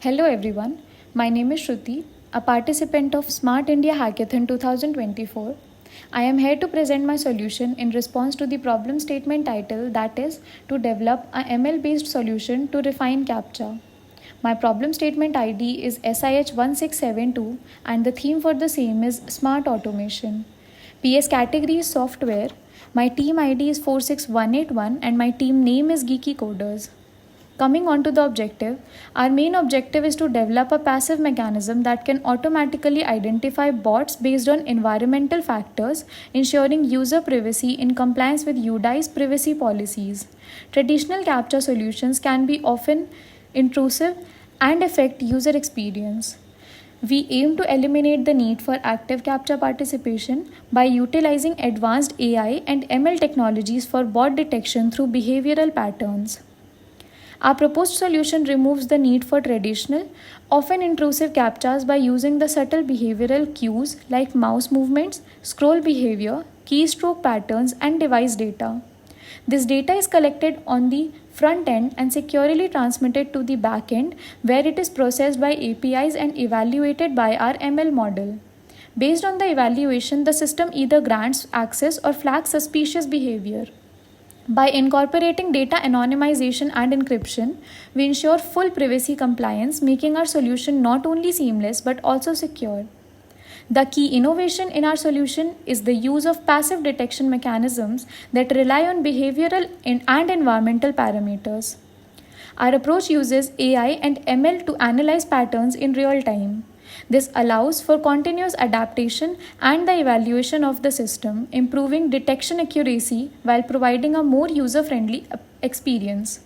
Hello everyone, my name is Shruti, a participant of Smart India Hackathon 2024. I am here to present my solution in response to the problem statement title, that is, to develop a ML based solution to refine CAPTCHA. My problem statement ID is SIH1672 and the theme for the same is Smart Automation. PS category is software. My team ID is 46181 and my team name is Geeky Coders. Coming on to the objective, our main objective is to develop a passive mechanism that can automatically identify bots based on environmental factors, ensuring user privacy in compliance with UDI's privacy policies. Traditional CAPTCHA solutions can be often intrusive and affect user experience. We aim to eliminate the need for active CAPTCHA participation by utilizing advanced AI and ML technologies for bot detection through behavioral patterns. Our proposed solution removes the need for traditional, often intrusive CAPTCHAs by using the subtle behavioral cues like mouse movements, scroll behavior, keystroke patterns, and device data. This data is collected on the front end and securely transmitted to the back end, where it is processed by APIs and evaluated by our ML model. Based on the evaluation, the system either grants access or flags suspicious behavior. By incorporating data anonymization and encryption, we ensure full privacy compliance, making our solution not only seamless but also secure. The key innovation in our solution is the use of passive detection mechanisms that rely on behavioral and environmental parameters. Our approach uses AI and ML to analyze patterns in real time. This allows for continuous adaptation and the evaluation of the system, improving detection accuracy while providing a more user-friendly experience.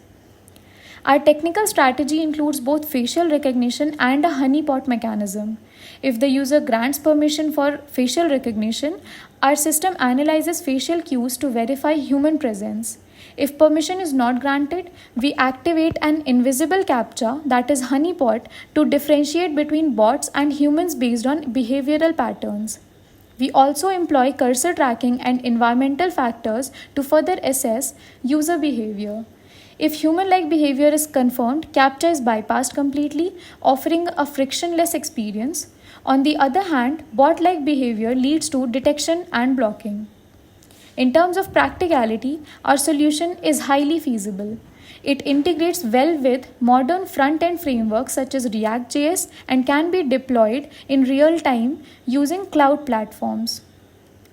Our technical strategy includes both facial recognition and a honeypot mechanism. If the user grants permission for facial recognition, our system analyzes facial cues to verify human presence. If permission is not granted, we activate an invisible CAPTCHA, that is honeypot, to differentiate between bots and humans based on behavioral patterns. We also employ cursor tracking and environmental factors to further assess user behavior. If human-like behavior is confirmed, CAPTCHA is bypassed completely, offering a frictionless experience. On the other hand, bot-like behavior leads to detection and blocking. In terms of practicality, our solution is highly feasible. It integrates well with modern front-end frameworks such as React.js and can be deployed in real time using cloud platforms.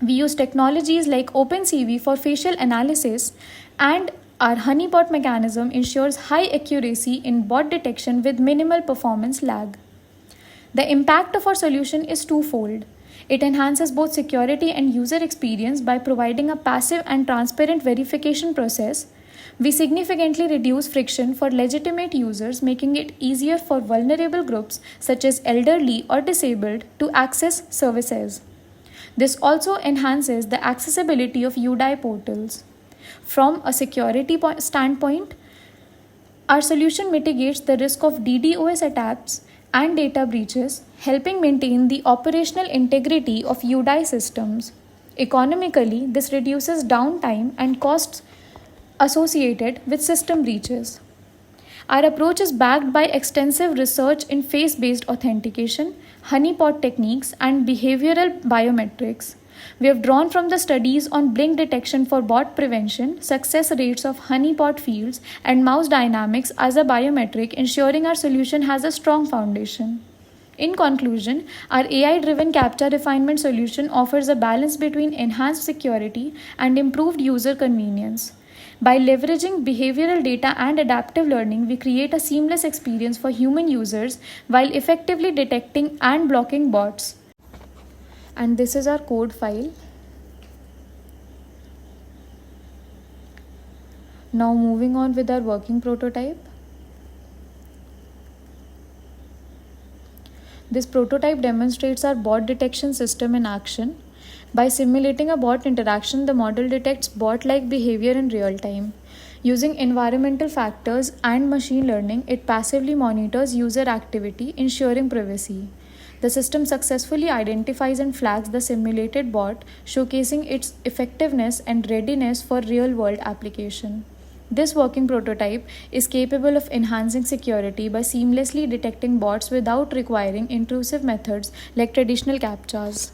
We use technologies like OpenCV for facial analysis, and our honeypot mechanism ensures high accuracy in bot detection with minimal performance lag. The impact of our solution is twofold. It enhances both security and user experience by providing a passive and transparent verification process. We significantly reduce friction for legitimate users, making it easier for vulnerable groups such as elderly or disabled to access services. This also enhances the accessibility of UDI portals. From a security standpoint, our solution mitigates the risk of DDoS attacks and data breaches, helping maintain the operational integrity of UDI systems. Economically, this reduces downtime and costs associated with system breaches. Our approach is backed by extensive research in face-based authentication, honeypot techniques, and behavioral biometrics. We have drawn from the studies on blink detection for bot prevention, success rates of honeypot fields, and mouse dynamics as a biometric, ensuring our solution has a strong foundation. In conclusion, our AI-driven CAPTCHA refinement solution offers a balance between enhanced security and improved user convenience. By leveraging behavioral data and adaptive learning, we create a seamless experience for human users while effectively detecting and blocking bots. And this is our code file. Now moving on with our working prototype. This prototype demonstrates our bot detection system in action. By simulating a bot interaction, the model detects bot-like behavior in real time. Using environmental factors and machine learning, it passively monitors user activity, ensuring privacy. The system successfully identifies and flags the simulated bot, showcasing its effectiveness and readiness for real-world application. This working prototype is capable of enhancing security by seamlessly detecting bots without requiring intrusive methods like traditional CAPTCHAs.